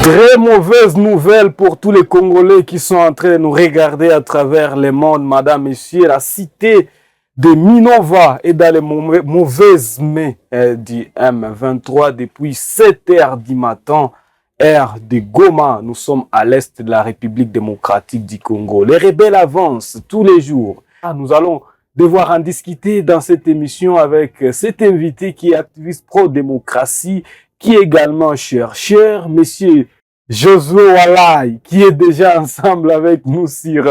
Très mauvaise nouvelle pour tous les Congolais qui sont en train de nous regarder à travers le monde, madame, messieurs. La cité de Minova est dans les mauvaises mains du M23 depuis 7 heures du matin, heure de Goma. Nous sommes à l'est de la République démocratique du Congo. Les rebelles avancent tous les jours. Nous allons devoir en discuter dans cette émission avec cet invité qui est activiste pro-démocratie, qui est également chercheur, monsieur Josué Walai, qui est déjà ensemble avec nous sur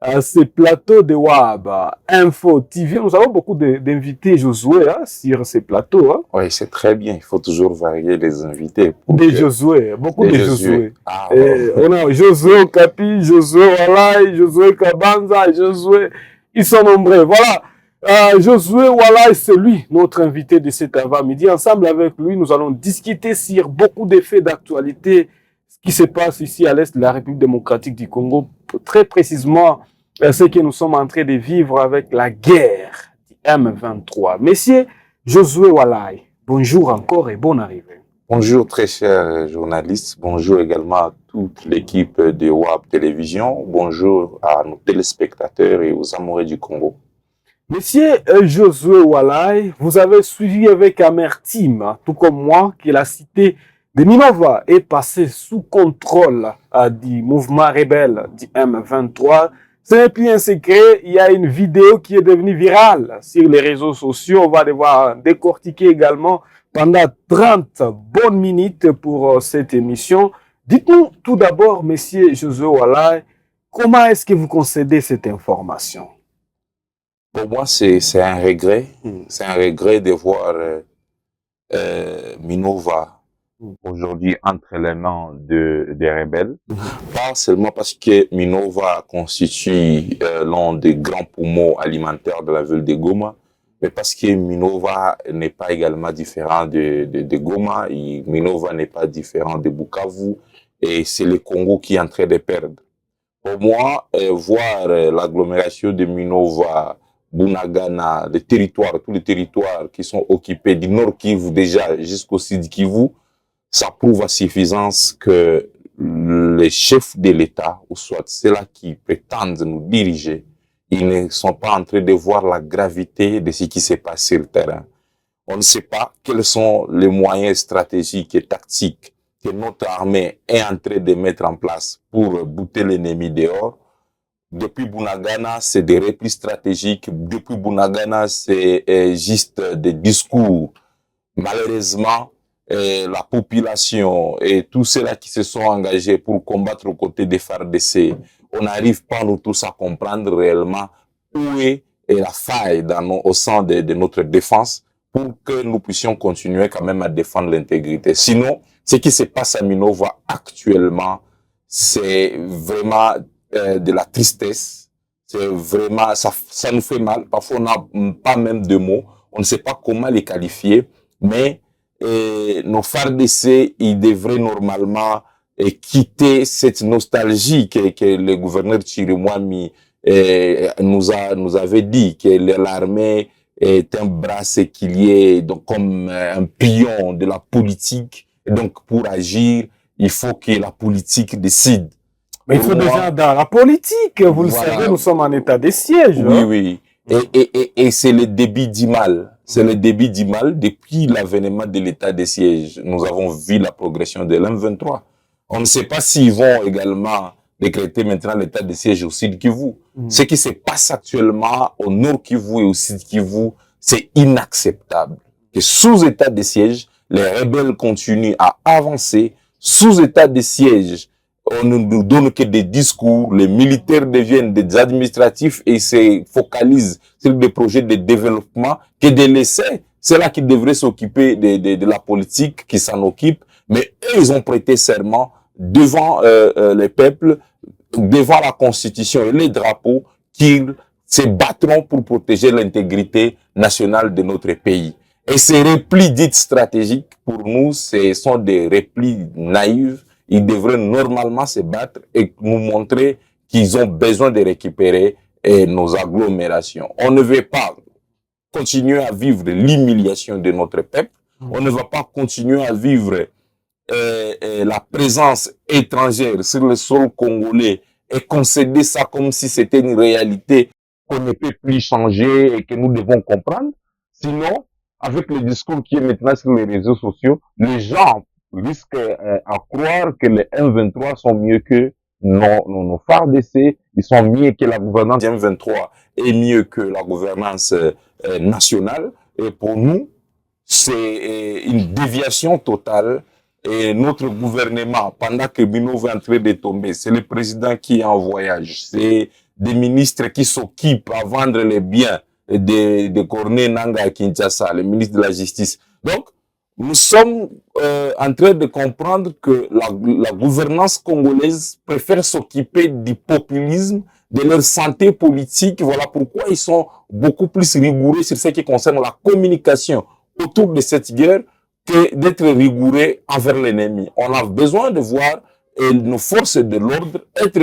ce plateau de WAB Info TV. Nous avons beaucoup d'invités, Josué, sur ce plateau. Hein. Oui, c'est très bien. Il faut toujours varier les invités. Des Josué, beaucoup de Josué. Ah, On a Josué Okapi, Josué Walai, Josué Kabanza, Josué. Ils sont nombreux. Voilà. Josué Walai, c'est lui, notre invité de cet avant-midi. Ensemble avec lui, nous allons discuter sur beaucoup de faits d'actualité, ce qui se passe ici à l'est de la République démocratique du Congo. Très précisément, ce que nous sommes en train de vivre avec la guerre du M23. Monsieur Josué Walai, bonjour encore et bonne arrivée. Bonjour très chers journalistes, bonjour également à toute l'équipe de WAB Télévision, bonjour à nos téléspectateurs et aux amoureux du Congo. Monsieur Josué Walai, vous avez suivi avec amertume, tout comme moi, que la cité de Minova est passée sous contrôle du mouvement rebelle du M23. Ce n'est plus un secret, il y a une vidéo qui est devenue virale sur les réseaux sociaux. On va devoir décortiquer également pendant 30 bonnes minutes pour cette émission. Dites-nous tout d'abord, monsieur Josué Walai, comment est-ce que vous concédez cette information? Pour moi, c'est un regret. C'est un regret de voir Minova aujourd'hui entre les mains des rebelles. Pas seulement parce que Minova constitue l'un des grands poumons alimentaires de la ville de Goma, mais parce que Minova n'est pas également différent de Goma, et Minova n'est pas différent de Bukavu, et c'est le Congo qui est en train de perdre. Pour moi, voir l'agglomération de Minova, Bunagana, les territoires, tous les territoires qui sont occupés du Nord Kivu déjà jusqu'au Sud Kivu, ça prouve à suffisance que les chefs de l'État, ou soit ceux-là qui prétendent nous diriger, ils ne sont pas en train de voir la gravité de ce qui se passe sur le terrain. On ne sait pas quels sont les moyens stratégiques et tactiques que notre armée est en train de mettre en place pour bouter l'ennemi dehors. Depuis Bunagana, c'est des replis stratégiques. Depuis Bunagana, c'est juste des discours. Malheureusement, la population et tous ceux-là qui se sont engagés pour combattre aux côtés des FARDC, on n'arrive pas nous tous à comprendre réellement où est la faille au sein de notre défense pour que nous puissions continuer quand même à défendre l'intégrité. Sinon, ce qui se passe à Minova actuellement, c'est vraiment de la tristesse. C'est vraiment, ça nous fait mal. Parfois, on n'a pas même de mots. On ne sait pas comment les qualifier, mais nos FARDC, ils devraient normalement quitter cette nostalgie que le gouverneur Chirimwami nous avait dit, que l'armée est un bras séquilier, donc comme un pion de la politique. Et donc, pour agir, il faut que la politique décide. Mais il faut déjà dans la politique, vous le savez, nous sommes en état de siège. Oui, oui. Et c'est le début du mal. C'est le début du mal. Depuis l'avènement de l'état de siège, nous avons vu la progression de l'M23. On ne sait pas s'ils vont également décréter maintenant l'état de siège au Sud Kivu. Ce qui se passe actuellement au Nord Kivu et au Sud Kivu, c'est inacceptable. Que sous état de siège, les rebelles continuent à avancer. Sous état de siège, on ne nous donne que des discours, les militaires deviennent des administratifs et se focalisent sur des projets de développement que de laisser. C'est là qu'ils devraient s'occuper de la politique, qui s'en occupe. Mais eux, ils ont prêté serment devant les peuples, devant la Constitution et les drapeaux, qu'ils se battront pour protéger l'intégrité nationale de notre pays. Et ces replis dits stratégiques, pour nous, ce sont des replis naïfs. Ils devraient normalement se battre et nous montrer qu'ils ont besoin de récupérer nos agglomérations. On ne veut pas continuer à vivre l'humiliation de notre peuple. On ne va pas continuer à vivre la présence étrangère sur le sol congolais et concéder ça comme si c'était une réalité qu'on ne peut plus changer et que nous devons comprendre. Sinon, avec le discours qui est maintenant sur les réseaux sociaux, les gens risquent à croire que les M23 sont mieux que nos FARDC, ils sont mieux que la gouvernance M23 et mieux que la gouvernance nationale. Et pour nous, c'est une déviation totale. Et notre gouvernement, pendant que Minova est en train de tomber, c'est le président qui est en voyage, c'est des ministres qui s'occupent à vendre les biens de Corneille Nangaa à Kinshasa, le ministre de la Justice. Donc, nous sommes en train de comprendre que la gouvernance congolaise préfère s'occuper du populisme, de leur santé politique. Voilà pourquoi ils sont beaucoup plus rigoureux sur ce qui concerne la communication autour de cette guerre que d'être rigoureux envers l'ennemi. On a besoin de voir nos forces de l'ordre être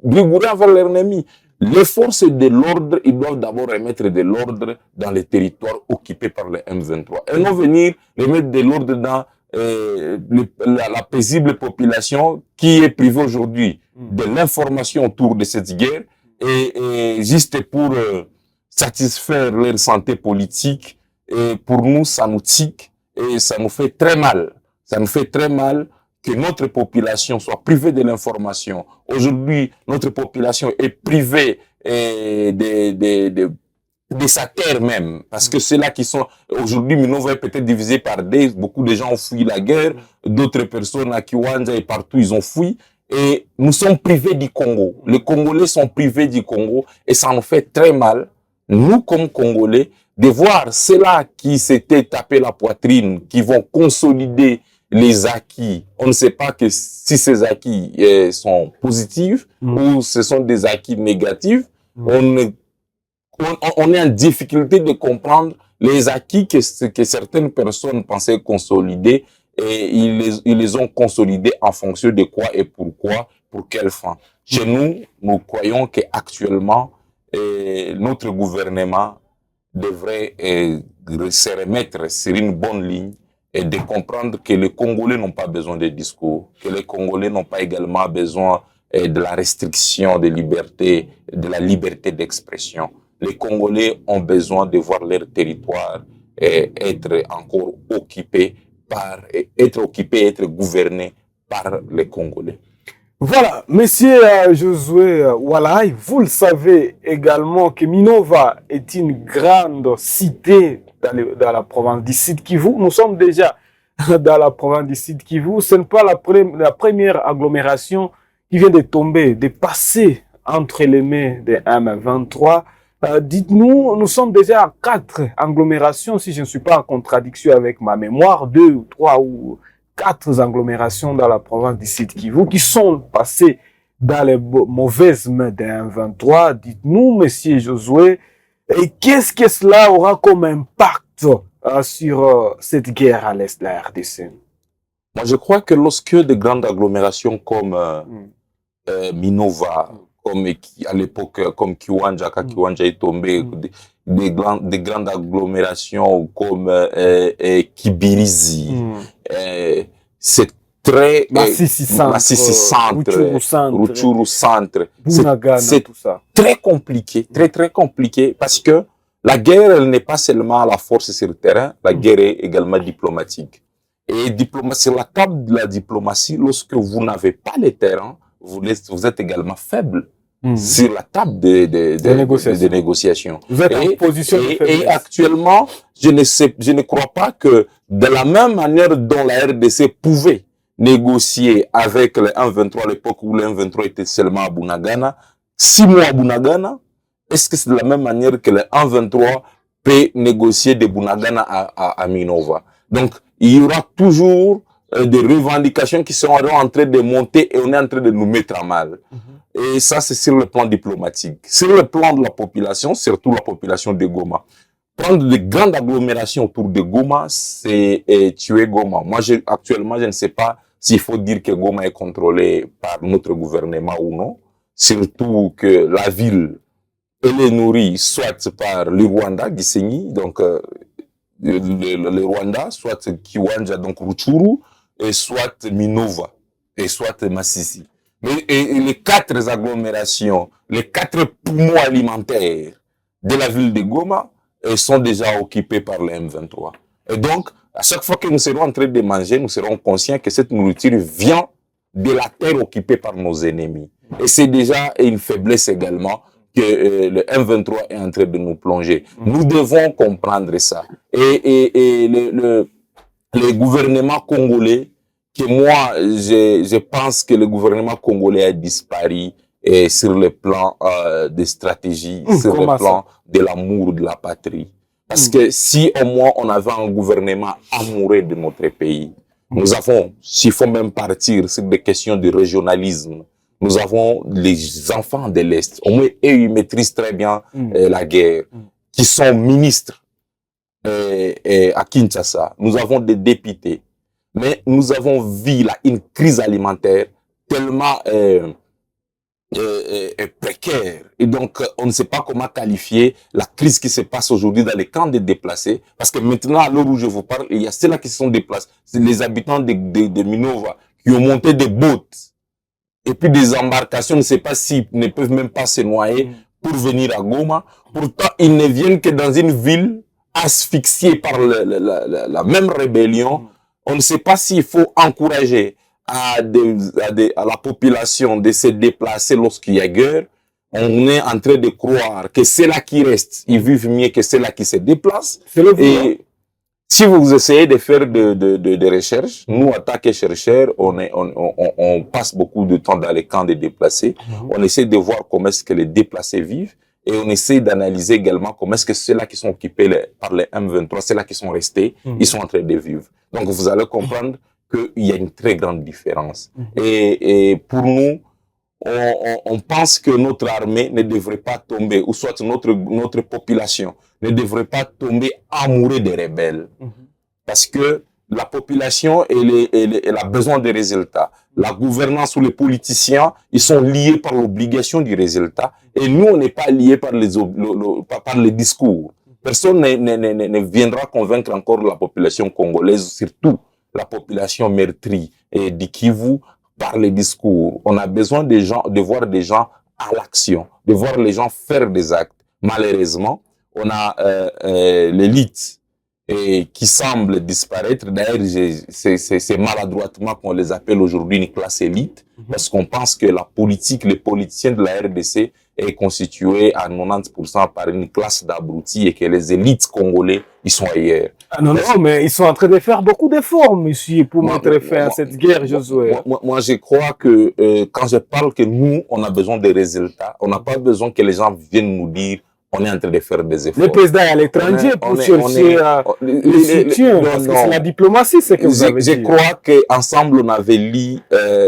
rigoureux envers l'ennemi. Les forces de l'ordre, ils doivent d'abord remettre de l'ordre dans les territoires occupés par les M23. Et non venir remettre de l'ordre dans la paisible population qui est privée aujourd'hui de l'information autour de cette guerre et juste pour satisfaire leur santé politique. Et pour nous, ça nous tique et ça nous fait très mal. Ça nous fait très mal que notre population soit privée de l'information. Aujourd'hui, notre population est privée de sa terre même. Parce que c'est là qui sont... Aujourd'hui, Minova est peut-être divisé par des... Beaucoup de gens ont fui la guerre. D'autres personnes à Kiwanja et partout, ils ont fui. Et nous sommes privés du Congo. Les Congolais sont privés du Congo. Et ça nous fait très mal, nous comme Congolais, de voir ceux-là qui s'étaient tapé la poitrine, qui vont consolider les acquis. On ne sait pas que si ces acquis sont positifs ou ce sont des acquis négatifs. On est en difficulté de comprendre les acquis que certaines personnes pensaient consolider et ils les ont consolidés en fonction de quoi et pourquoi, pour quelle fin. Chez nous, nous croyons qu'actuellement, notre gouvernement devrait se remettre sur une bonne ligne et de comprendre que les Congolais n'ont pas besoin de discours, que les Congolais n'ont pas également besoin de la restriction de liberté, de la liberté d'expression. Les Congolais ont besoin de voir leur territoire être encore occupé être gouverné par les Congolais. Voilà, monsieur Josué Walaï, vous le savez également que Minova est une grande cité dans la province du Sud Kivu. Nous sommes déjà dans la province du Sud Kivu. Ce n'est pas la première agglomération qui vient de tomber, de passer entre les mains des M23. Dites-nous, nous sommes déjà à 4 agglomérations, si je ne suis pas en contradiction avec ma mémoire, 2 ou 3 ou 4 agglomérations dans la province du Sud Kivu qui sont passées dans les mauvaises mains des M23. Dites-nous, monsieur Josué, et qu'est-ce que cela aura comme impact sur cette guerre à l'est de la RDC? Moi, je crois que lorsque de grandes agglomérations comme Minova, comme à l'époque, comme Kiwanja, quand Kiwanja est tombé, des grandes agglomérations comme Kibirizi, c'est très... Massissi Centre, Rutshuru Centre, c'est très compliqué, très compliqué, parce que la guerre, elle n'est pas seulement la force sur le terrain, la guerre est également diplomatique. Et sur la table de la diplomatie, lorsque vous n'avez pas les terrains, vous êtes également faible. Sur la table des négociations. Vous êtes en position de faiblesse. Et actuellement, je ne crois pas que de la même manière dont la RDC pouvait négocier avec le M23 à l'époque où le M23 était seulement à Bunagana, 6 mois à Bunagana, est-ce que c'est de la même manière que le M23 peut négocier de Bunagana à Minova? Donc, il y aura toujours des revendications qui seront en train de monter et on est en train de nous mettre à mal. Et ça, c'est sur le plan diplomatique. Sur le plan de la population, surtout la population de Goma. Prendre de grandes agglomérations autour de Goma, c'est tuer Goma. Moi, actuellement, je ne sais pas s'il faut dire que Goma est contrôlé par notre gouvernement ou non. Surtout que la ville, elle est nourrie soit par le Rwanda, Gisenyi, donc le Rwanda, soit Kiwanja, donc Rutshuru, et soit Minova, et soit Massissi. Mais et les 4 agglomérations, les 4 poumons alimentaires de la ville de Goma sont déjà occupés par le M23. Et donc, à chaque fois que nous serons en train de manger, nous serons conscients que cette nourriture vient de la terre occupée par nos ennemis. Et c'est déjà une faiblesse également que le M23 est en train de nous plonger. Nous devons comprendre ça. Et le gouvernement congolais, que moi, je pense que le gouvernement congolais a disparu sur le plan de stratégie, sur le plan de l'amour de la patrie. Parce que si au moins on avait un gouvernement amoureux de notre pays, nous avons, s'il faut même partir sur des questions de régionalisme, nous avons les enfants de l'Est, au moins eux, ils maîtrisent très bien la guerre, qui sont ministres à Kinshasa. Nous avons des députés, mais nous avons vu là une crise alimentaire tellement précaire. Et donc, on ne sait pas comment qualifier la crise qui se passe aujourd'hui dans les camps de déplacés. Parce que maintenant, à l'heure où je vous parle, il y a ceux-là qui se sont déplacés. C'est les habitants de Minova qui ont monté des bottes et puis des embarcations, on ne sait pas s'ils ne peuvent même pas se noyer pour venir à Goma. Pourtant, ils ne viennent que dans une ville asphyxiée par la même rébellion. On ne sait pas s'il faut encourager à la population de se déplacer lorsqu'il y a guerre. On est en train de croire que c'est là qui reste, ils vivent mieux que c'est là qui se déplacent. Et si vous essayez de faire de recherches, nous, en tant que chercheurs, on passe beaucoup de temps dans les camps de déplacés. On essaie de voir comment est-ce que les déplacés vivent et on essaie d'analyser également comment est-ce que ceux-là qui sont occupés par les M23, ceux-là qui sont restés, ils sont en train de vivre. Donc, vous allez comprendre qu'il y a une très grande différence. Et pour nous, on pense que notre armée ne devrait pas tomber, ou soit notre population ne devrait pas tomber amoureuse des rebelles. Parce que la population, elle a besoin des résultats. La gouvernance ou les politiciens, ils sont liés par l'obligation du résultat. Et nous, on n'est pas liés par les discours. Personne ne viendra convaincre encore la population congolaise, surtout la population meurtrie et du Kivu, par les discours. On a besoin de voir des gens à l'action, de voir les gens faire des actes. Malheureusement, on a l'élite qui semble disparaître. D'ailleurs, c'est maladroitement qu'on les appelle aujourd'hui une classe élite, parce qu'on pense que la politique, les politiciens de la RDC est constituée à 90% par une classe d'abrutis et que les élites congolais, ils sont ailleurs. Ah non, mais ils sont en train de faire beaucoup d'efforts, monsieur, pour mettre fin à cette guerre, Josué. Moi, je crois que quand je parle que nous, on a besoin des résultats, on n'a pas besoin que les gens viennent nous dire on est en train de faire des efforts. Le président est à l'étranger pour chercher les soutiens, parce que c'est la diplomatie, c'est que vous avez dit. Je crois qu'ensemble, on avait lu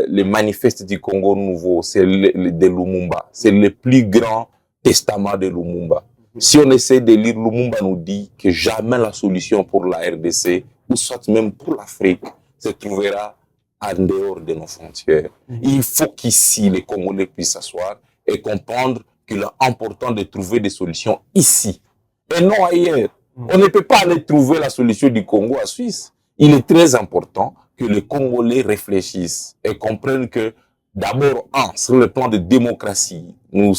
les manifestes du Congo nouveau, c'est de Lumumba. C'est le plus grand testament de Lumumba. Si on essaie de lire, Lumumba nous dit que jamais la solution pour la RDC, ou soit même pour l'Afrique, se trouvera en dehors de nos frontières. Il faut qu'ici, les Congolais puissent s'asseoir et comprendre qu'il est important de trouver des solutions ici et non ailleurs. On ne peut pas aller trouver la solution du Congo à Suisse. Il est très important que les Congolais réfléchissent et comprennent que d'abord, sur le plan de démocratie, nous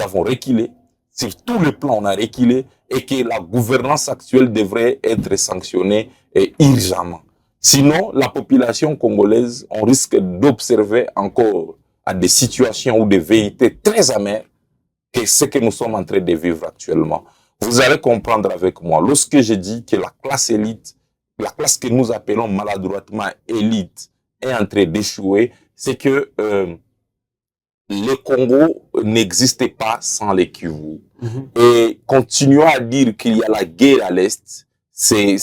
avons reculé. Sur tous les plans, on a reculé et que la gouvernance actuelle devrait être sanctionnée urgemment. Sinon, la population congolaise, on risque d'observer encore à des situations ou des vérités très amères que ce que nous sommes en train de vivre actuellement. Vous allez comprendre avec moi, lorsque je dis que la classe élite, la classe que nous appelons maladroitement élite, est en train d'échouer, c'est que le Congo n'existait pas sans les Kivu. Et continuer à dire qu'il y a la guerre à l'Est, c'est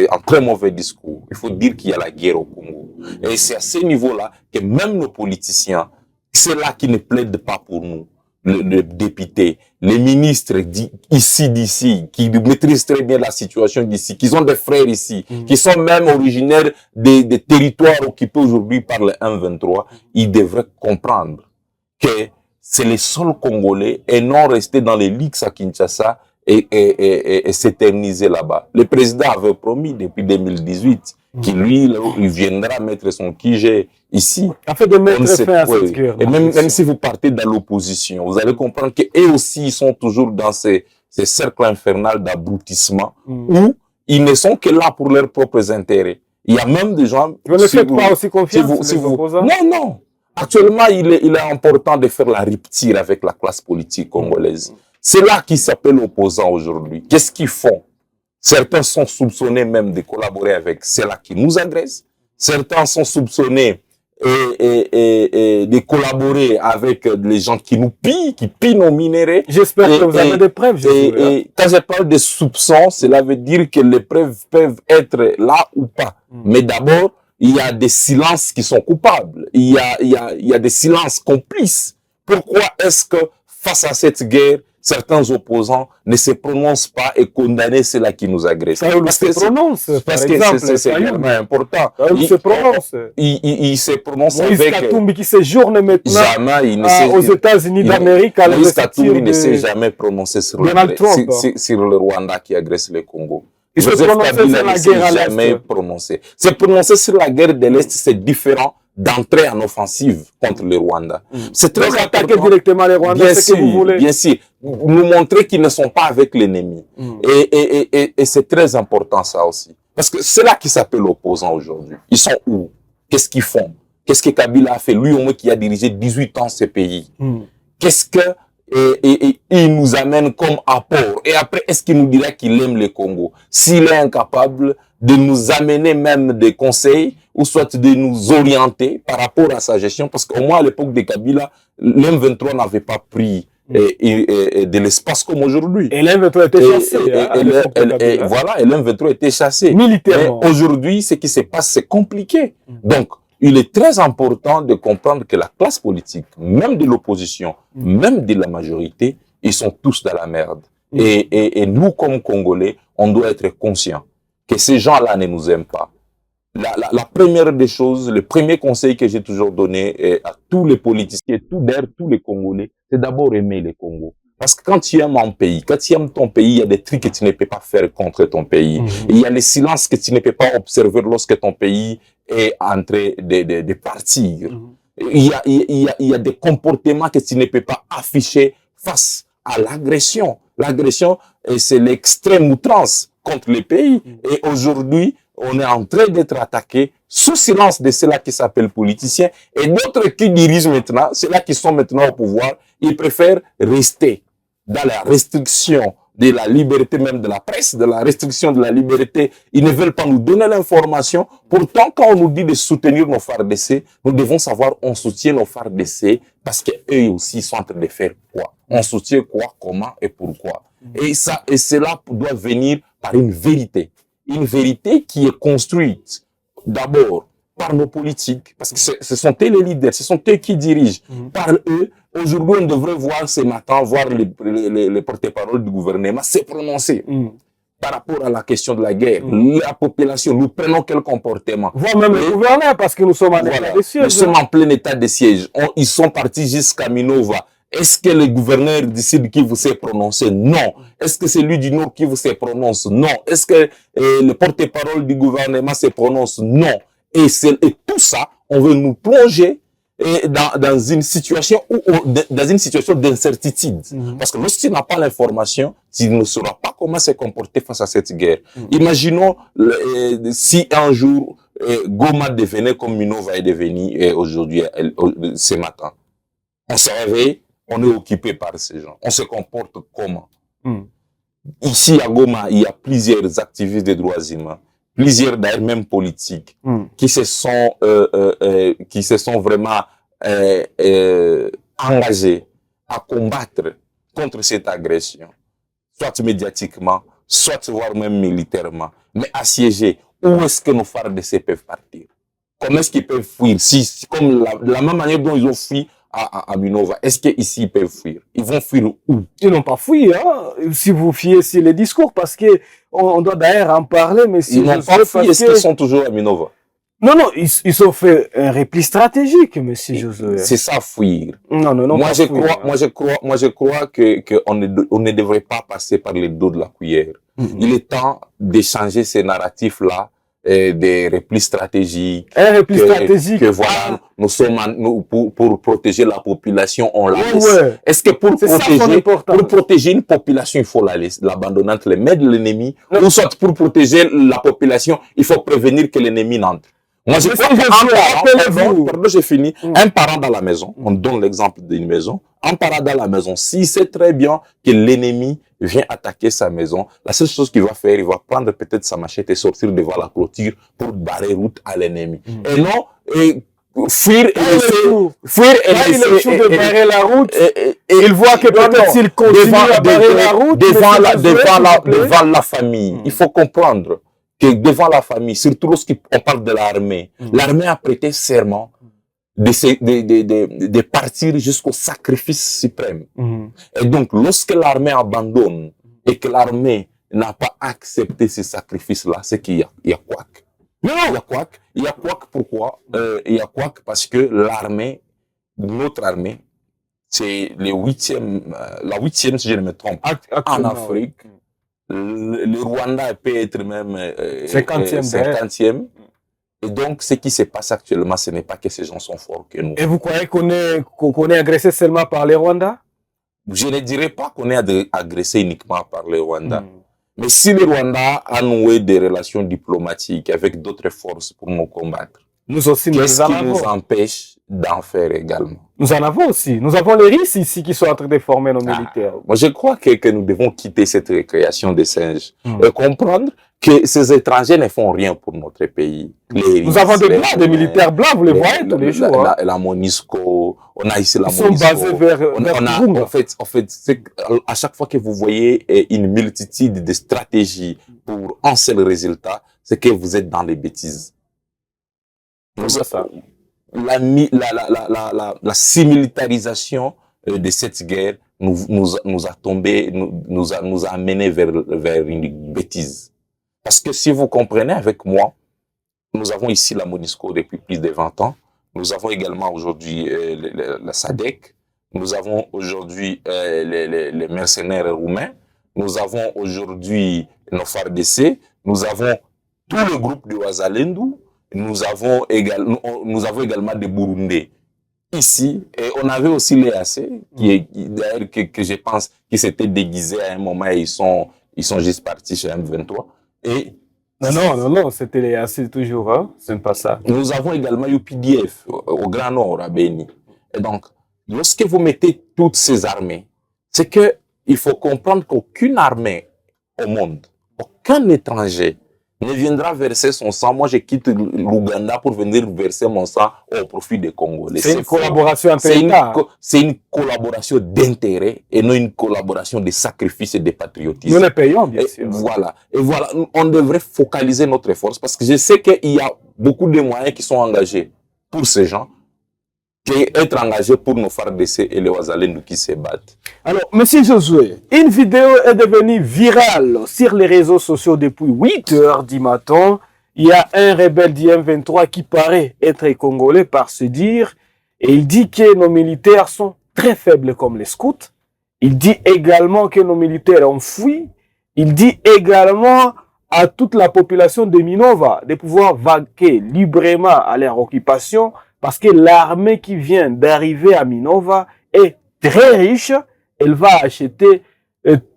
un très mauvais discours. Il faut dire qu'il y a la guerre au Congo. Et c'est à ce niveau-là que même nos politiciens, c'est là qui ne plaident pas pour nous, le député, les ministres d'ici, qui maîtrisent très bien la situation d'ici, qui ont des frères ici, qui sont même originaires des territoires occupés aujourd'hui par le M23, ils devraient comprendre que c'est les seuls Congolais et non rester dans les ligues à Kinshasa et s'éterniser là-bas. Le président avait promis depuis 2018 qu'il lui, il viendra mettre son QG ici. Afin de mettre fin à cette guerre. Et même si vous partez dans l'opposition, vous allez comprendre qu'eux aussi, ils sont toujours dans ces cercles infernaux d'aboutissement où ils ne sont que là pour leurs propres intérêts. Il y a même des gens... Vous ne faites pas aussi confiance aux opposants? Non, non. Actuellement, il est important de faire la rupture avec la classe politique congolaise. C'est là qu'ils s'appellent opposants aujourd'hui. Qu'est-ce qu'ils font? Certains sont soupçonnés même de collaborer avec ceux-là qui nous agressent. Certains sont soupçonnés de collaborer avec les gens qui nous pillent, qui pillent nos minéraux. J'espère que vous avez des preuves. Et quand je parle de soupçons, cela veut dire que les preuves peuvent être là ou pas. Mais d'abord, il y a des silences qui sont coupables. Il y a des silences complices. Pourquoi est-ce que face à cette guerre, certains opposants ne se prononcent pas et condamnent ceux-là qui nous agressent? Parce que c'est vraiment important. Il se prononce. Il se prononce Moïse avec... Katumbi qui séjourne maintenant jamais, aux États-Unis d'Amérique. Moïse Katumbi ne s'est jamais prononcé sur le Rwanda qui agresse le Congo. Joseph Kabila ne s'est jamais prononcé. Se prononcer sur la guerre de l'Est, c'est différent d'entrer en offensive contre le Rwanda. C'est très important. Attaquer directement les Rwandais, c'est ce que vous voulez. Bien sûr. Nous montrer qu'ils ne sont pas avec l'ennemi. Et c'est très important ça aussi. Parce que c'est là qui s'appelle l'opposant aujourd'hui. Ils sont où? Qu'est-ce qu'ils font? Qu'est-ce que Kabila a fait? Lui au moins qui a dirigé 18 ans ce pays. Qu'est-ce que il nous amène comme apport? Et après, est-ce qu'il nous dira qu'il aime le Congo? S'il est incapable de nous amener même des conseils, ou soit de nous orienter par rapport à sa gestion, parce qu'au moins à l'époque de Kabila, l'M23 n'avait pas pris de l'espace comme aujourd'hui. Et l'M23 était chassé. Voilà, et l'M23 était chassé. Militairement. Mais aujourd'hui, ce qui se passe, c'est compliqué. Donc, il est très important de comprendre que la classe politique, même de l'opposition, même de la majorité, ils sont tous dans la merde. Et nous, comme Congolais, on doit être conscients que ces gens-là ne nous aiment pas. La première des choses, le premier conseil que j'ai toujours donné à tous les politiciens, d'ailleurs tous les Congolais, c'est d'abord aimer le Congo. Parce que quand tu aimes un pays, quand tu aimes ton pays, il y a des trucs que tu ne peux pas faire contre ton pays. Et il y a les silences que tu ne peux pas observer lorsque ton pays est en train de partir. Il y a des comportements que tu ne peux pas afficher face à l'agression. L'agression, c'est l'extrême outrance contre le pays. Et aujourd'hui, on est en train d'être attaqué sous silence de ceux-là qui s'appellent politiciens et d'autres qui dirigent maintenant, ceux-là qui sont maintenant au pouvoir, ils préfèrent rester dans la restriction de la liberté même de la presse, de la restriction de la liberté. Ils ne veulent pas nous donner l'information. Pourtant, quand on nous dit de soutenir nos FARDC, nous devons savoir on soutient nos FARDC parce qu'eux aussi sont en train de faire quoi. On soutient quoi, comment et pourquoi. Et cela doit venir par une vérité. Une vérité qui est construite d'abord par nos politiques, parce que ce sont eux les leaders, ce sont eux qui dirigent. Par eux, aujourd'hui, on devrait voir ce matin, voir les porte-paroles du gouvernement se prononcer par rapport à la question de la guerre. La population, nous prenons quel comportement? Voire même le gouverneur, parce que nous sommes en état de siège. Nous sommes en plein état de siège. Ils sont partis jusqu'à Minova. Est-ce que le gouverneur décide qui vous s'est prononcé? Non. Est-ce que c'est lui du Nord qui vous s'est prononcé? Non. Est-ce que le porte-parole du gouvernement se prononce? Non. Et tout ça, on veut nous plonger dans une situation d'incertitude. Parce que lorsque tu n'as pas l'information, tu ne sauras pas comment se comporter face à cette guerre. Imaginons si un jour Goma devenait comme Minova est devenu aujourd'hui, ce matin. On se réveille, on est occupé par ces gens. On se comporte comment? Ici à Goma, il y a plusieurs activistes des droits humains, plusieurs d'ailleurs même politiques, qui se sont vraiment engagés à combattre contre cette agression, soit médiatiquement, soit voire même militairement, mais assiégés. Où est-ce que nos FARDC peuvent partir? Comment est-ce qu'ils peuvent fuir? Comme la même manière dont ils ont fui à Minova, est-ce qu'ici ils peuvent fuir? Ils vont fuir où? Ils n'ont pas fui, hein, si vous fiez sur les discours, parce que on doit d'ailleurs en parler, mais si ils n'ont pas fui, est-ce qu'ils sont toujours à Minova? Non, non, ils ont fait un repli stratégique, monsieur Josué. C'est ça, fuir. Non, non, non. Moi, je crois que on ne devrait pas passer par le dos de la cuillère. Il est temps de changer ces natifs-là, des replis stratégiques. Un repli stratégique. Que voilà, nous sommes, pour protéger la population, on la laisse. Ouais. Est-ce que pour protéger une population, il faut l'abandonner entre les mains de l'ennemi, ou soit pour protéger la population, il faut prévenir que l'ennemi n'entre. Moi, je crois pardon, j'ai fini. Un parent dans la maison, on donne l'exemple d'une maison, un parent dans la maison, s'il sait très bien que l'ennemi vient attaquer sa maison, la seule chose qu'il va faire, il va prendre peut-être sa machette et sortir devant la clôture pour barrer route à l'ennemi. Et non, fuir et laisser de barrer la route, et il voit que peut-être s'il continue à barrer la route, devant la famille, il faut comprendre que devant la famille, surtout lorsqu'on parle de l'armée, l'armée a prêté serment de partir jusqu'au sacrifice suprême. Et donc, lorsque l'armée abandonne et que l'armée n'a pas accepté ce sacrifice-là, c'est qu'il y a couac. Non, il y a couac. Pourquoi? Il y a couac parce que l'armée, notre armée, c'est la huitième, si je ne me trompe, en Afrique. Le Rwanda peut être même 50e. Et donc, ce qui se passe actuellement, ce n'est pas que ces gens sont forts que nous. Et vous croyez qu'on est agressé seulement par les Rwandais? Je ne dirais pas qu'on est agressé uniquement par les Rwandais. Mais si le Rwanda a noué des relations diplomatiques avec d'autres forces pour nous combattre, nous aussi, qu'est-ce qui nous empêche d'en faire également? Nous en avons aussi. Nous avons les Russes ici qui sont en train de former nos militaires. Moi, je crois que nous devons quitter cette récréation des singes et comprendre que ces étrangers ne font rien pour notre pays. Nous avons des militaires blancs, vous les voyez tous les jours. La MONUSCO, on a ici la MONUSCO. Ils sont basés vers en fait, à chaque fois que vous voyez une multitude de stratégies pour un seul résultat, c'est que vous êtes dans les bêtises. La similitarisation de cette guerre nous a amené vers une bêtise. Parce que si vous comprenez avec moi, nous avons ici la MONUSCO depuis plus de 20 ans. Nous avons également aujourd'hui la SADC. Nous avons aujourd'hui les mercenaires roumains. Nous avons aujourd'hui nos FARDC. Nous avons tout le groupe de Ouazalendou. Nous avons également des Burundais ici. Et on avait aussi les AC, d'ailleurs que je pense qu'ils s'étaient déguisés à un moment et ils sont juste partis chez M23. Et non, c'était les AC toujours, hein? C'est pas ça. Nous avons également UPDF au Grand Nord, à Beni. Et donc, lorsque vous mettez toutes ces armées, c'est que il faut comprendre qu'aucune armée au monde, aucun étranger ne viendra verser son sang. Moi, je quitte l'Ouganda pour venir verser mon sang au profit des Congolais. C'est une collaboration entre États. C'est une collaboration d'intérêt et non une collaboration de sacrifice et de patriotisme. Nous les payons, bien sûr. Et voilà, on devrait focaliser notre force parce que je sais qu'il y a beaucoup de moyens qui sont engagés pour ces gens, être engagés pour nos FARDC et les Ouazalendou qui se battent. Alors, monsieur Josué, une vidéo est devenue virale sur les réseaux sociaux depuis 8 heures du matin. Il y a un rebelle du M23 qui paraît être congolais par se dire, et il dit que nos militaires sont très faibles comme les scouts. Il dit également que nos militaires ont fui. Il dit également à toute la population de Minova de pouvoir vaquer librement à leur occupation parce que l'armée qui vient d'arriver à Minova est très riche. Elle va acheter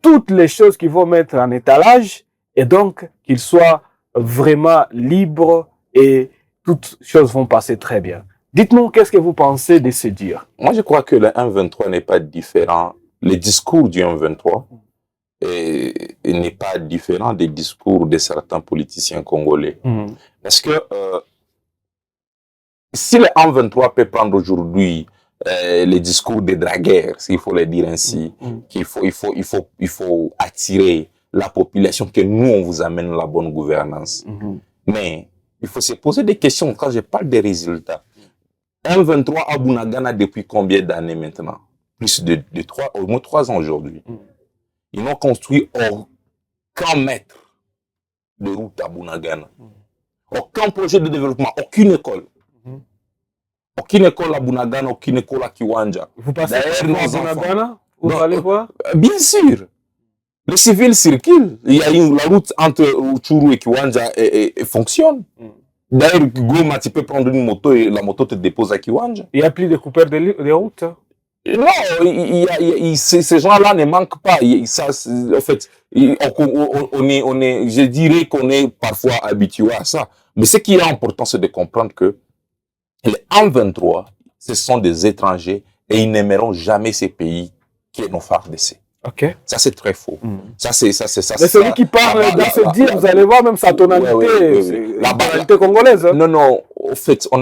toutes les choses qu'ils vont mettre en étalage et donc qu'ils soient vraiment libres et toutes choses vont passer très bien. Dites-nous, qu'est-ce que vous pensez de se dire? Moi, je crois que le M23 n'est pas différent. Le discours du M23 n'est pas différent des discours de certains politiciens congolais. Parce que si le M23 peut prendre aujourd'hui les discours des dragueurs, s'il faut le dire ainsi, qu'il faut attirer la population, que nous, on vous amène la bonne gouvernance. Mais il faut se poser des questions quand je parle des résultats. M23 à Bunagana depuis combien d'années maintenant? Plus de 3, au moins 3 ans aujourd'hui. Ils n'ont construit aucun mètre de route à Bunagana. aucun projet de développement, aucune école. Aucune école à Bunagana, aucune école à Kiwanja. Vous passez à Bunagana? Vous allez voir? Bien sûr. Les civils circulent. Il y a la route entre Uchuru et Kiwanja et fonctionne. D'ailleurs, Goma, tu peux prendre une moto et la moto te dépose à Kiwanja. Il n'y a plus de coupeurs de route? Non, ces gens-là ne manquent pas. En fait, je dirais qu'on est parfois habitué à ça. Mais ce qui est important, c'est de comprendre que les M23, ce sont des étrangers et ils n'aimeront jamais ces pays qui est nos FARDC. Ok. Ça, c'est très faux. Ça, c'est ça. Mais celui qui parle dans ce dire, vous allez voir même sa tonalité, la tonalité congolaise. Hein? Non, en fait, on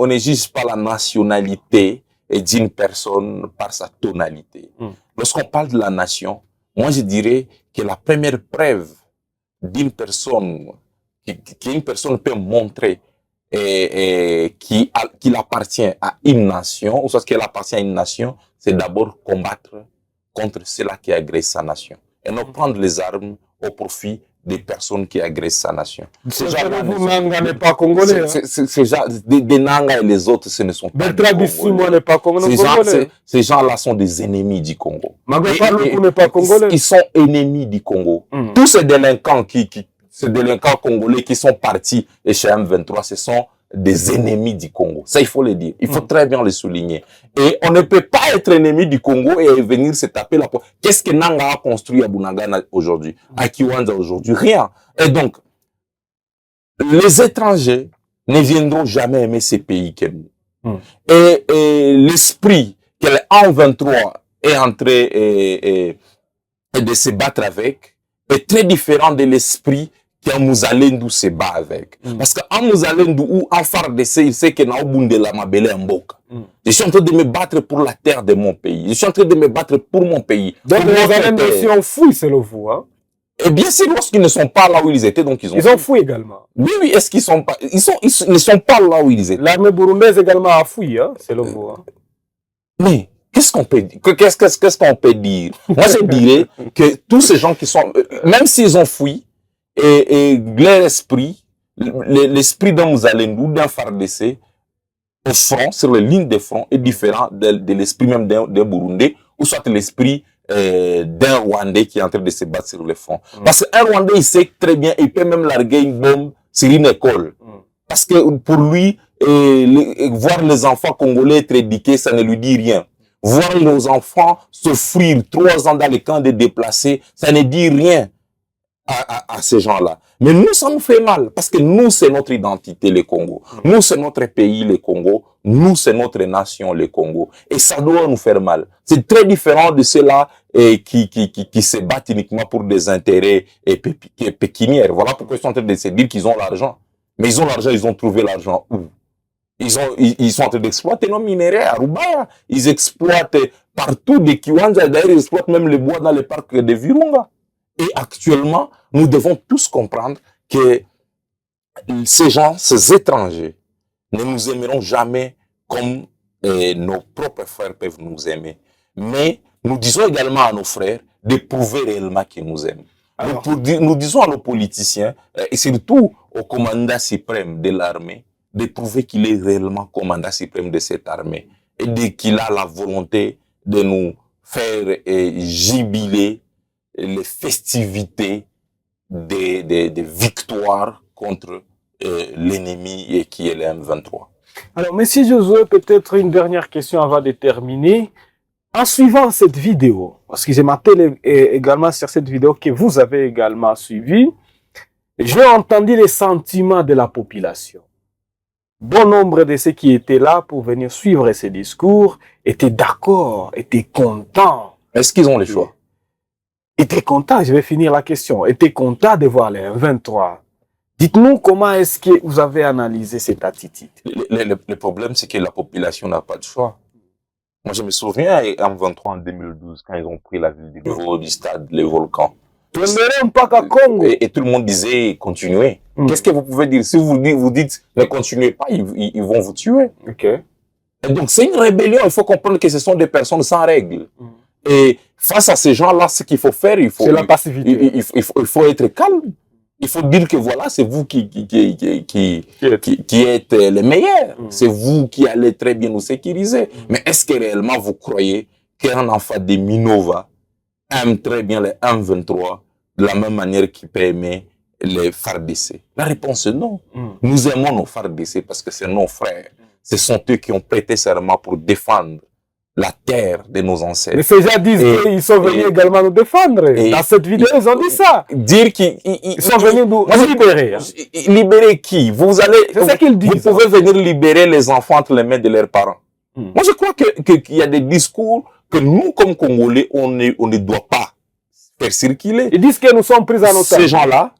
ne juge pas la nationalité d'une personne par sa tonalité. Lorsqu'on parle de la nation, moi, je dirais que la première preuve d'une personne, qu'une personne peut montrer qu'il appartient à une nation, ou soit qu'elle appartient à une nation, c'est d'abord combattre contre ceux-là qui agressent sa nation. Et non prendre les armes au profit des personnes qui agressent sa nation. Ces gens-là n'est pas congolais. Des Nanga et les autres, ce ne sont pas congolais. N'est pas congolais. Ces gens-là sont des ennemis du Congo. N'est pas congolais. Ils sont ennemis du Congo. Tous ces délinquants ces délinquants congolais qui sont partis chez M23, ce sont des ennemis du Congo. Ça, il faut le dire. Il faut très bien le souligner. Et on ne peut pas être ennemi du Congo et venir se taper la poire. Qu'est-ce que Nanga a construit à Bunagana aujourd'hui? À Kiwanja aujourd'hui? Rien. Et donc, les étrangers ne viendront jamais aimer ces pays que nous. Et l'esprit que les M23 est en train de se battre avec est très différent de l'esprit qu'un Mouzalendou se bat avec. Parce qu'un Mouzalendou ou un FARDC, il sait que Naobunde la mabele Mboka. Je suis en train de me battre pour la terre de mon pays. Je suis en train de me battre pour mon pays. Donc les Mouzalendou aussi ont fouillé, c'est le vous, hein? Et bien sûr, lorsqu'ils ne sont pas là où ils étaient, donc ils ont fouillé également. Oui, est-ce qu'ils sont pas, ils ne sont pas là où ils étaient. L'armée burundaise également a fouillé, hein? C'est le vous, hein? Mais, qu'est-ce qu'on peut dire? Qu'est-ce qu'on peut dire? Moi, je dirais que tous ces gens qui sont, même s'ils ont fouillé, et leur esprit, l'esprit d'un Mouzalendou, d'un FARDC, au front, sur les lignes de front, est différent de l'esprit même d'un Burundais, ou soit l'esprit d'un Rwandais qui est en train de se battre sur le front. Parce qu'un Rwandais, il sait très bien, il peut même larguer une bombe sur une école. Parce que pour lui, voir les enfants congolais être éduqués, ça ne lui dit rien. Voir nos enfants souffrir 3 ans dans les camps de déplacés, ça ne dit rien à ces gens-là. Mais nous, ça nous fait mal, parce que nous, c'est notre identité, le Congo. Nous, c'est notre pays, le Congo. Nous, c'est notre nation, le Congo. Et ça doit nous faire mal. C'est très différent de ceux-là qui se battent uniquement pour des intérêts pécuniaires. Voilà pourquoi ils sont en train de se dire qu'ils ont l'argent. Mais ils ont l'argent, ils ont trouvé l'argent où? Ils sont en train d'exploiter nos minéraux à Rubaya. Ils exploitent partout des Kiwanja. D'ailleurs, ils exploitent même le bois dans les parcs de Virunga. Et actuellement, nous devons tous comprendre que ces gens, ces étrangers, ne nous aimeront jamais comme nos propres frères peuvent nous aimer. Mais nous disons également à nos frères de prouver réellement qu'ils nous aiment. Nous disons à nos politiciens, et surtout au commandant suprême de l'armée, de prouver qu'il est réellement commandant suprême de cette armée et qu'il a la volonté de nous faire jubiler les festivités des victoires contre l'ennemi qui est le M23. Alors, Monsieur Josué, peut-être une dernière question avant de terminer. En suivant cette vidéo, parce que je m'appelle également sur cette vidéo que vous avez également suivie, j'ai entendu les sentiments de la population. Bon nombre de ceux qui étaient là pour venir suivre ces discours étaient d'accord, étaient contents. Est-ce qu'ils ont le choix? Étaient contents, je vais finir la question, étaient contents de voir les M23. Dites-nous comment est-ce que vous avez analysé cette attitude? Le problème, c'est que la population n'a pas de choix. Moi, je me souviens, M23 en 2012, quand ils ont pris la ville du stade, les volcans. Et tout le monde disait, continuez. Qu'est-ce que vous pouvez dire? Si vous dites, ne continuez pas, ils vont vous tuer. Okay. Et donc, c'est une rébellion. Il faut comprendre que ce sont des personnes sans règles. Et face à ces gens-là, ce qu'il faut faire, c'est la passivité. Il faut être calme. Il faut dire que voilà, c'est vous qui êtes les meilleurs. C'est vous qui allez très bien nous sécuriser. Mais est-ce que réellement vous croyez qu'un enfant de Minova aime très bien les M23 de la même manière qu'il peut aimer les FARDC? La réponse est non. Nous aimons nos FARDC parce que c'est nos frères. Ce sont eux qui ont prêté serment pour défendre la terre de nos ancêtres. Mais ces gens disent qu'ils sont venus également nous défendre. Dans cette vidéo, ils ont dit ça. Dire qu'ils sont venus nous libérer. Libérer qui? Vous allez, c'est ça qu'ils disent. Vous pouvez venir libérer les enfants entre les mains de leurs parents. Moi, je crois qu'il y a des discours que nous, comme Congolais, on ne doit pas faire circuler. Ils disent que nous sommes pris en otage. Ces gens-là,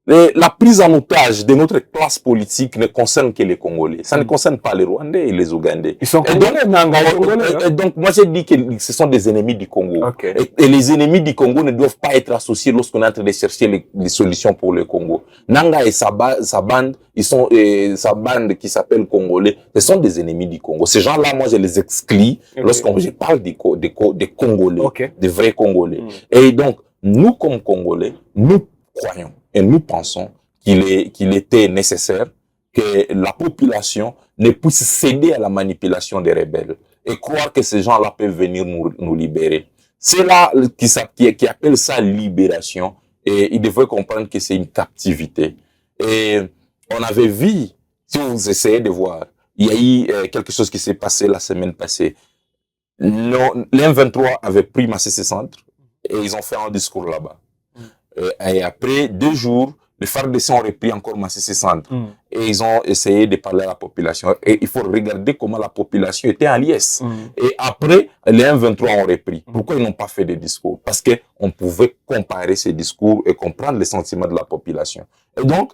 la prise en otage de notre classe politique ne concerne que les Congolais. Ça ne concerne pas les Rwandais et les Ougandais. Ils sont Congolais. Donc, moi, j'ai dit que ce sont des ennemis du Congo. Okay. Et les ennemis du Congo ne doivent pas être associés lorsqu'on est en train de chercher les solutions pour le Congo. Nanga et sa bande, sa bande qui s'appelle Congolais, ce sont des ennemis du Congo. Ces gens-là, moi, je les exclus lorsqu'on je parle des Congolais, des vrais Congolais. Et donc, nous, comme Congolais, nous croyons et nous pensons qu'il était nécessaire que la population ne puisse céder à la manipulation des rebelles et croire que ces gens-là peuvent venir nous libérer. C'est là qui appelle ça libération, et ils devraient comprendre que c'est une captivité. Et on avait vu, si vous essayez de voir, il y a eu quelque chose qui s'est passé la semaine passée. Les M23 avaient pris Masisi Centre et ils ont fait un discours là-bas. Et après 2 jours, les FARDC ont repris encore Masisi Centre. Et ils ont essayé de parler à la population. Et il faut regarder comment la population était en liesse. Et après, les M23 ont repris. Pourquoi ils n'ont pas fait de discours? Parce qu'on pouvait comparer ces discours et comprendre les sentiments de la population. Et donc,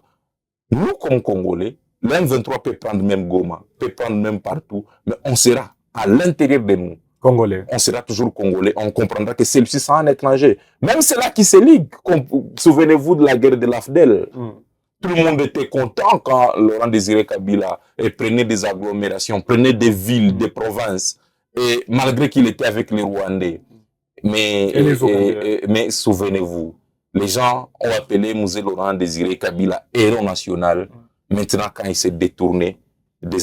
nous, comme Congolais, les M23 peut prendre même Goma, peut prendre même partout, mais on sera à l'intérieur de nous. Congolais. On sera toujours Congolais. On comprendra que celui-ci sera un étranger. Même ceux-là qui se liguent. Souvenez-vous de la guerre de l'AFDEL. Tout le monde était content quand Laurent Désiré Kabila prenait des agglomérations, prenait des villes, des provinces. Et malgré qu'il était avec les Rwandais. Mais souvenez-vous, les gens ont appelé Mosé Laurent Désiré Kabila héros national. Maintenant, quand il s'est détourné de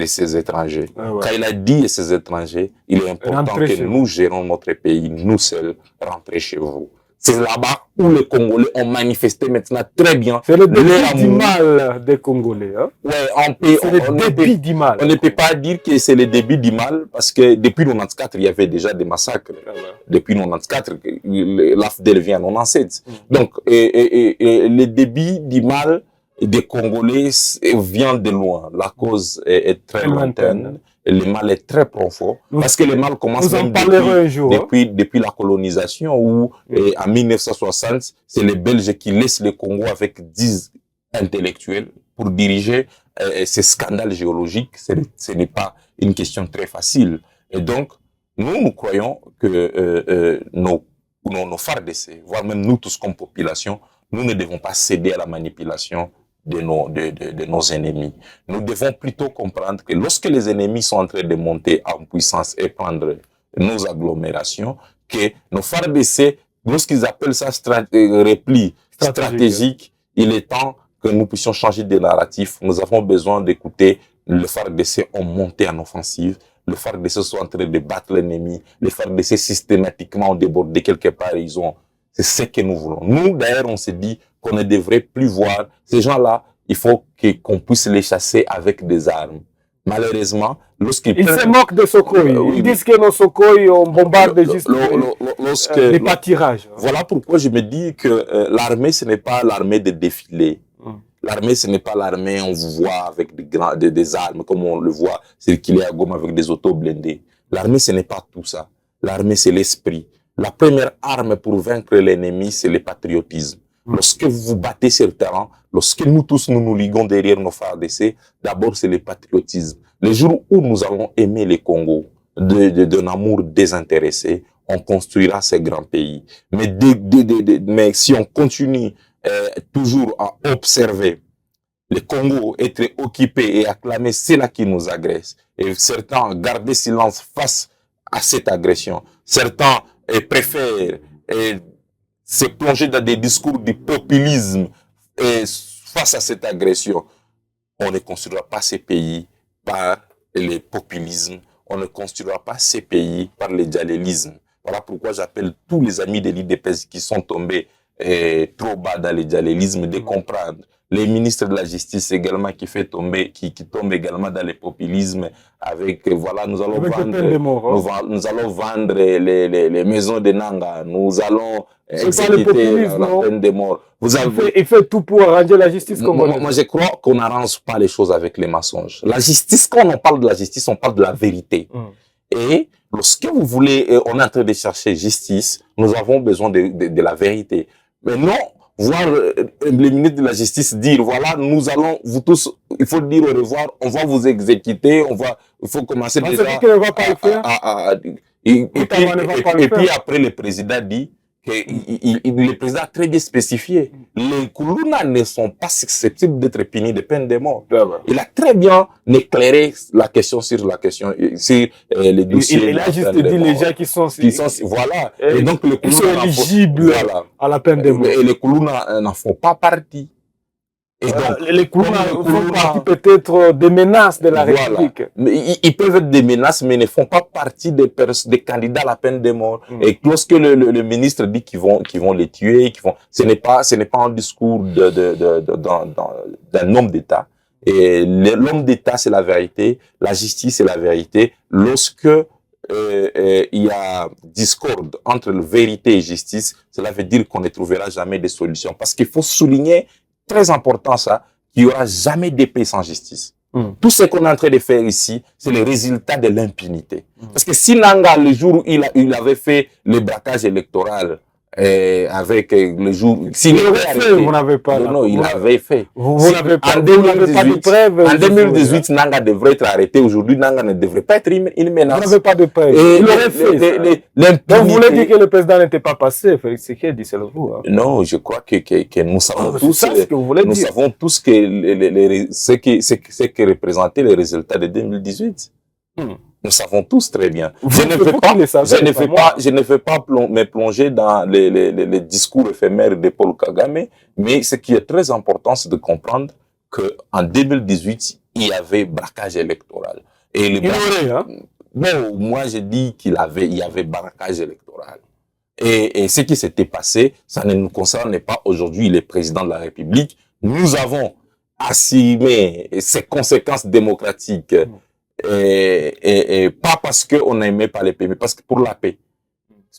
ces étrangers. Quand il a dit à ces étrangers, il est important que nous gérons notre pays, nous seuls, rentrez chez vous. C'est là-bas où les Congolais ont manifesté maintenant très bien. C'est le début du mal des Congolais. Hein? On ne peut pas dire que c'est le début du mal parce que depuis 1994, il y avait déjà des massacres. Depuis 1994, l'AFDEL vient en 1997. Donc, le début du mal des Congolais vient de loin. La cause est très lointaine. Le mal est très profond. Parce que le mal commence même depuis la colonisation où, en 1960, c'est les Belges qui laissent le Congo avec 10 intellectuels pour diriger ces scandales géologiques. Ce n'est pas une question très facile. Et donc, nous croyons que nos FARDC, voire même nous tous comme population, nous ne devons pas céder à la manipulation de nos ennemis. Nous devons plutôt comprendre que lorsque les ennemis sont en train de monter en puissance et prendre nos agglomérations, que nos FARDC, lorsqu'ils appellent ça repli stratégique, il est temps que nous puissions changer de narratif. Nous avons besoin d'écouter le FARDC ont monté en offensive. Le FARDC sont en train de battre l'ennemi. Les FARDC systématiquement ont débordé quelque part et c'est ce que nous voulons. Nous, d'ailleurs, on s'est dit qu'on ne devrait plus voir ces gens-là. Il faut qu'on puisse les chasser avec des armes. Malheureusement, lorsqu'ils se moquent de Sokhoi. Ils disent que nos Sokhoi, on bombarde juste les pâtirages. Voilà pourquoi je me dis que l'armée, ce n'est pas l'armée de défilé. L'armée, ce n'est pas l'armée, on vous voit avec des armes, comme on le voit circuler à Goma avec des autos blindés. L'armée, ce n'est pas tout ça. L'armée, c'est l'esprit. La première arme pour vaincre l'ennemi, c'est le patriotisme. Lorsque vous vous battez sur le terrain, lorsque nous tous nous liguons derrière nos FARDC, d'abord c'est le patriotisme. Le jour où nous allons aimer le Congo d'un amour désintéressé, on construira ces grands pays. Mais si on continue toujours à observer le Congo être occupé et acclamer, c'est là qui nous agresse. Et certains garder silence face à cette agression. Certains préfèrent se plonger dans des discours de populisme Et face à cette agression, on ne construira pas ces pays par les populismes, on ne construira pas ces pays par les djihadismes. Voilà pourquoi j'appelle tous les amis de l'IDPS qui sont tombés trop bas dans le djihadisme de comprendre. Les ministres de la Justice également qui tombent également dans le populisme avec, voilà, nous allons vendre les maisons de Nanga, nous allons exécuter la peine de mort. Il fait tout pour arranger la justice congolaise. Moi, je crois qu'on n'arrange pas les choses avec les mensonges. La justice, quand on parle de la justice, on parle de la vérité. Et lorsque vous voulez, on est en train de chercher justice, nous avons besoin de la vérité. Mais non, voir les ministres de la justice dire, voilà, nous allons, vous tous, il faut dire au revoir, on va vous exécuter, il faut commencer déjà. Et puis après, le président dit, le président a très bien spécifié. Les Koulouna ne sont pas susceptibles d'être punis de peine de mort. Il a très bien éclairé la question sur les dossiers. Il a juste dit les gens qui sont voilà. Et donc, ils sont éligibles à la peine de mort. Et les Koulouna n'en font pas partie. Et donc, les Koulouna font partie peut-être des menaces de la République. Mais ils peuvent être des menaces, mais ne font pas partie des candidats à la peine de mort. Et lorsque le ministre dit qu'ils vont les tuer, ce n'est pas un discours d'un homme d'État. Et l'homme d'État, c'est la vérité. La justice, c'est la vérité. Lorsque il y a discorde entre vérité et justice, cela veut dire qu'on ne trouvera jamais de solution. Parce qu'il faut souligner, très important ça, qu'il n'y aura jamais de paix sans justice. Tout ce qu'on est en train de faire ici, c'est le résultat de l'impunité. Parce que si Nanga, le jour où il avait fait le braquage électoral, avec le jour... S'il l'avait fait, vous n'avez pas... Non, il l'avait fait. Vous n'avez pas de preuve. En 2018, Nanga devrait être arrêté. Aujourd'hui, Nanga ne devrait pas être une menace. Vous n'avez pas de preuve. Il l'aurait fait. Donc, vous voulez dire que le président n'était pas passé, Félix Tshisekedi, c'est vous. Non, je crois que nous savons tous... C'est ce que vous voulez dire. Nous savons tous que ce que représentaient les résultats de 2018. Nous savons tous très bien. Je ne vais pas me plonger dans les discours éphémères de Paul Kagame, mais ce qui est très important, c'est de comprendre qu'en 2018, il y avait braquage électoral. Et bon, moi, je dis il y avait braquage électoral. Et ce qui s'était passé, ça ne nous concerne pas aujourd'hui, le président de la République. Nous avons assumé ces conséquences démocratiques. Et pas parce qu'on n'aimait pas les paix, mais parce que pour la paix.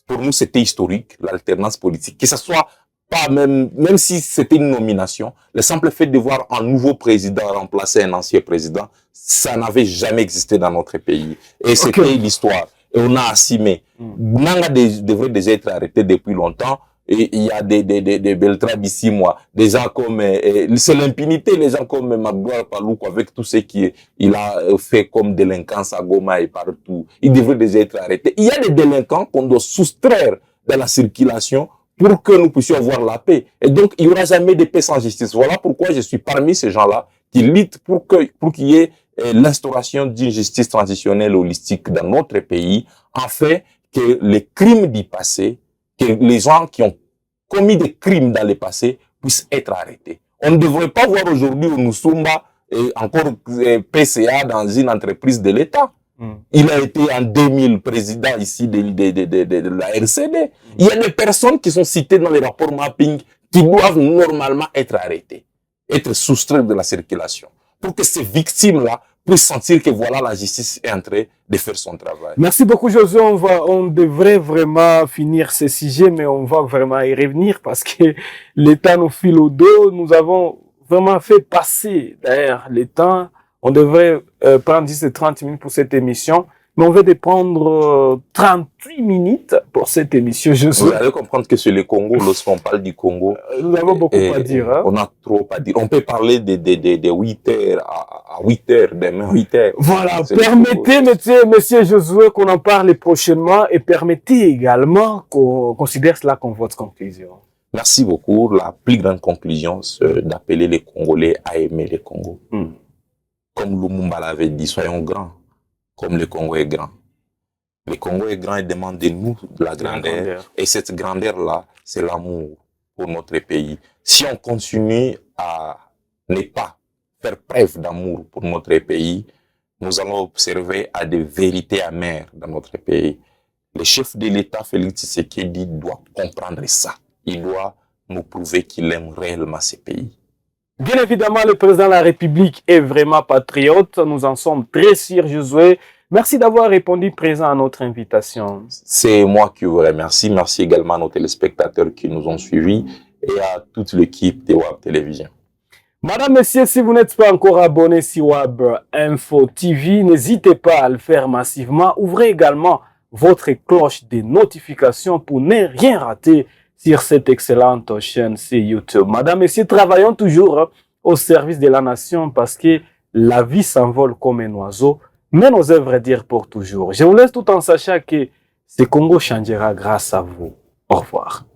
Pour nous, c'était historique, l'alternance politique. Que ce soit pas même si c'était une nomination, le simple fait de voir un nouveau président remplacer un ancien président, ça n'avait jamais existé dans notre pays. Et c'était l'histoire. Et on a assumé. Nanga devrait déjà être arrêté depuis longtemps. Et il y a des Beltrame ici, moi, des gens comme, c'est l'impunité, les gens comme Magloire Paloukou avec tout ce qu'il a fait comme délinquance à Goma et partout. Il devrait déjà être arrêté. Il y a des délinquants qu'on doit soustraire de la circulation pour que nous puissions avoir la paix. Et donc, il n'y aura jamais de paix sans justice. Voilà pourquoi je suis parmi ces gens-là qui luttent pour qu'il y ait l'instauration d'une justice transitionnelle holistique dans notre pays, afin que les crimes du passé, que les gens qui ont commis des crimes dans le passé puissent être arrêtés. On ne devrait pas voir aujourd'hui au Nusumba encore PCA dans une entreprise de l'État. Il a été en 2000 président ici de la RCD. Il y a des personnes qui sont citées dans les rapports mapping qui doivent normalement être arrêtées, être soustraites de la circulation, pour que ces victimes-là puissent sentir que voilà, la justice est en train de faire son travail. Merci beaucoup, Josué. On devrait vraiment finir ce sujet, mais on va vraiment y revenir parce que l'État nous file au dos. Nous avons vraiment fait passer, d'ailleurs, le temps. On devrait prendre 10 et 30 minutes pour cette émission, mais on va prendre 38 minutes pour cette émission. Vous allez comprendre que sur le Congo, lorsqu'on parle du Congo, nous avons beaucoup à dire. Hein? On a trop à dire. On peut parler de 8 heures à 8 heures, demain 8 heures. Voilà, permettez, monsieur Josué, qu'on en parle prochainement et permettez également qu'on considère cela comme votre conclusion. Merci beaucoup. La plus grande conclusion, c'est d'appeler les Congolais à aimer le Congo. Comme Lumumba l'avait dit, soyons grands, comme le Congo est grand. Le Congo est grand et demande de nous de la grandeur. Et cette grandeur-là, c'est l'amour pour notre pays. Si on continue à ne pas faire preuve d'amour pour notre pays, nous allons observer à des vérités amères dans notre pays. Le chef de l'État, Félix Tshisekedi, doit comprendre ça. Il doit nous prouver qu'il aime réellement ce pays. Bien évidemment, le président de la République est vraiment patriote. Nous en sommes très sûrs, Josué. Merci d'avoir répondu présent à notre invitation. C'est moi qui vous remercie. Merci également à nos téléspectateurs qui nous ont suivis et à toute l'équipe de WAB Télévision. Madame, Monsieur, si vous n'êtes pas encore abonné sur WAB Info TV, n'hésitez pas à le faire massivement. Ouvrez également votre cloche de notification pour ne rien rater sur cette excellente chaîne sur YouTube. Madame, Messieurs, travaillons toujours au service de la nation parce que la vie s'envole comme un oiseau, mais nos œuvres durent pour toujours. Je vous laisse tout en sachant que ce Congo changera grâce à vous. Au revoir.